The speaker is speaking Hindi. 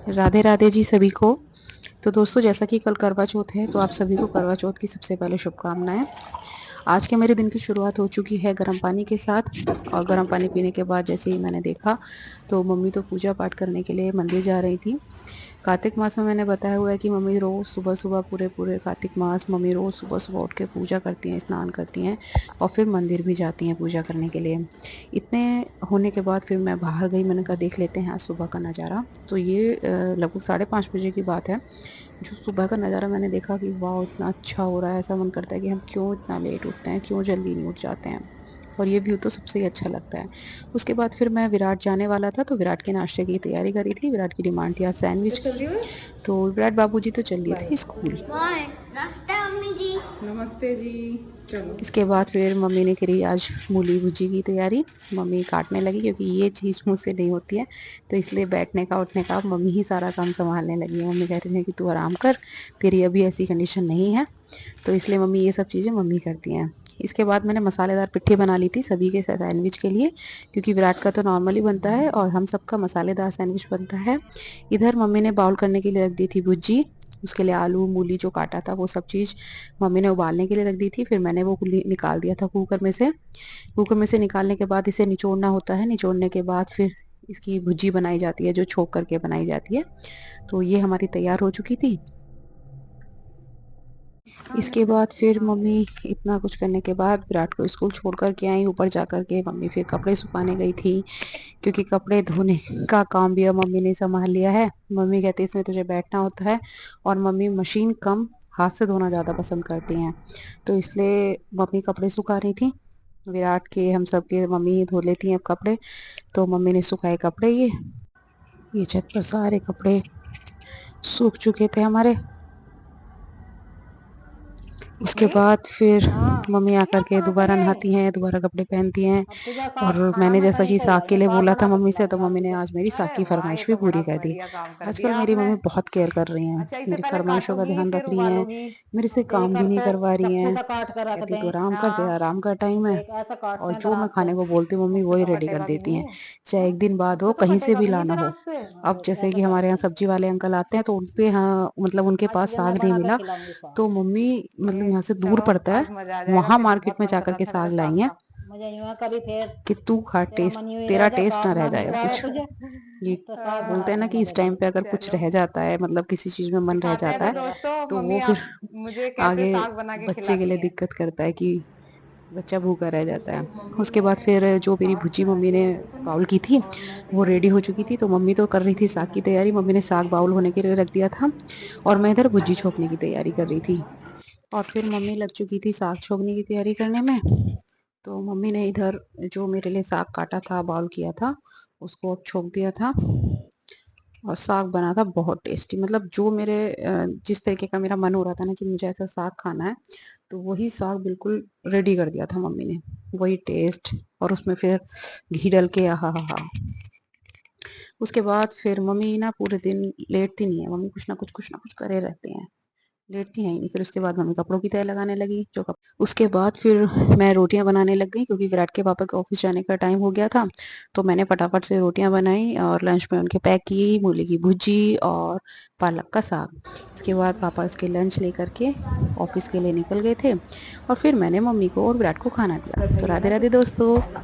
राधे राधे जी सभी को। तो दोस्तों, जैसा कि कल करवा चौथ है, तो आप सभी को करवा चौथ की सबसे पहले शुभकामनाएं। आज के मेरे दिन की शुरुआत हो चुकी है गर्म पानी के साथ, और गर्म पानी पीने के बाद जैसे ही मैंने देखा तो मम्मी तो पूजा पाठ करने के लिए मंदिर जा रही थी। कार्तिक मास में मैंने बताया हुआ है कि मम्मी रोज सुबह सुबह पूरे पूरे कार्तिक मास मम्मी रोज सुबह सुबह उठ के पूजा करती हैं, स्नान करती हैं और फिर मंदिर भी जाती हैं पूजा करने के लिए। इतने होने के बाद फिर मैं बाहर गई, मैंने कहा देख लेते हैं आज सुबह का नज़ारा। तो ये लगभग 5:30 बजे की बात है। जो सुबह का नज़ारा मैंने देखा कि वाह इतना अच्छा हो रहा है, ऐसा मन करता है कि हम क्यों इतना लेट उठते हैं, क्यों जल्दी नहीं उठ जाते हैं। और ये व्यू तो सबसे ही अच्छा लगता है। उसके बाद फिर मैं विराट जाने वाला था, तो विराट के नाश्ते की तैयारी करी थी। विराट की डिमांड थी आज सैंडविच की। तो विराट बाबूजी तो चल दिए थे स्कूल। नमस्ते मम्मी जी। नमस्ते जी। चलो। इसके बाद फिर मम्मी ने करी आज मूली भुजी की तैयारी। मम्मी काटने लगी क्योंकि ये चीज़ मुझसे नहीं होती है, तो इसलिए बैठने का उठने का मम्मी ही सारा काम संभालने लगी है। मम्मी कह रही है कि तू आराम कर, तेरी अभी ऐसी कंडीशन नहीं है, तो इसलिए मम्मी ये सब चीज़ें मम्मी करती हैं। इसके बाद मैंने मसालेदार पिट्ठी बना ली थी सभी के सैंडविच के लिए, क्योंकि विराट का तो नॉर्मली बनता है और हम सबका मसालेदार सैंडविच बनता है। इधर मम्मी ने बाउल करने के लिए रख दी थी भुजी। उसके लिए आलू मूली जो काटा था वो सब चीज़ मम्मी ने उबालने के लिए रख दी थी। फिर मैंने वो निकाल दिया था कुकर में से। कुकर में से निकालने के बाद इसे निचोड़ना होता है। निचोड़ने के बाद फिर इसकी भुजी बनाई जाती है, जो छोक करके बनाई जाती है। तो ये हमारी तैयार हो चुकी थी। इसके बाद फिर मम्मी इतना कुछ करने के बाद विराट को स्कूल छोड़ कर के आई। ऊपर जा कर के मम्मी फिर कपड़े सुखाने गई थी, क्योंकि कपड़े धोने का काम भी अब मम्मी ने संभाल लिया है। मम्मी कहती है इसमें तुझे बैठना होता है, और मम्मी मशीन कम हाथ से धोना ज़्यादा पसंद करती हैं। तो इसलिए मम्मी कपड़े सुखा रही थी। विराट के हम सब के मम्मी ही धो लेती हैं अब कपड़े। तो मम्मी ने सुखाए कपड़े। ये छत पर सारे कपड़े सूख चुके थे हमारे। उसके बाद फिर मम्मी आकर के दोबारा नहाती हैं, दोबारा कपड़े पहनती हैं। और मैंने जैसा कि साग के लिए बोला था मम्मी से, तो मम्मी ने आज मेरी साग की फरमाइश भी पूरी कर दी। आजकल मेरी मम्मी बहुत केयर कर रही हैं, मेरी फरमाइशों का ध्यान रख रही हैं, मेरे से काम भी नहीं करवा रही हैं। कहती तो आराम कर दे, आराम का टाइम है। और जो मैं खाने को बोलती हूँ मम्मी वही रेडी कर देती हैं, चाहे एक दिन बाद हो, कहीं से भी लाना हो। अब जैसे कि हमारे यहाँ सब्जी वाले अंकल आते हैं, तो उनपे हाँ मतलब उनके पास साग नहीं मिला, तो मम्मी मतलब यहाँ से दूर पड़ता है, वहां मार्केट में जाकर के साग लाई है कि तू खा, टेस्ट तेरा टेस्ट ना रह जाएगा कुछ। ये बोलते हैं ना कि इस टाइम पे अगर कुछ रह जाता है, मतलब किसी चीज में मन रह जाता है, तो वो फिर आगे बच्चे के लिए दिक्कत करता है कि बच्चा भूखा रह जाता है। उसके बाद फिर जो मेरी भुजी मम्मी ने बाउल की थी वो रेडी हो चुकी थी। तो मम्मी तो कर रही थी साग की तैयारी, मम्मी ने साग बाउल होने के लिए रख दिया था, और मैं इधर भुजी छोकने की तैयारी कर रही थी। और फिर मम्मी लग चुकी थी साग छोकने की तैयारी करने में। तो मम्मी ने इधर जो मेरे लिए साग काटा था, बाउल किया था, उसको अब छोक दिया था। और साग बना था बहुत टेस्टी, मतलब जो मेरे जिस तरीके का मेरा मन हो रहा था ना कि मुझे ऐसा साग खाना है, तो वही साग बिल्कुल रेडी कर दिया था मम्मी ने। वही टेस्ट, और उसमें फिर घी डल के आहा हा हा। उसके बाद फिर मम्मी ना पूरे दिन लेटती नहीं है, मम्मी कुछ ना कुछ करे रहते हैं, लेटती हैं ही नहीं। फिर उसके बाद मम्मी कपड़ों की तय लगाने लगी। उसके बाद फिर मैं रोटियां बनाने लग गई, क्योंकि विराट के पापा के ऑफिस जाने का टाइम हो गया था। तो मैंने फटाफट से रोटियां बनाई और लंच में उनके पैक की, मूली की भुजी और पालक का साग। इसके बाद पापा उसके लंच लेकर के ऑफिस के लिए निकल गए थे, और फिर मैंने मम्मी को और विराट को खाना दिया। तो राधे राधे दोस्तों।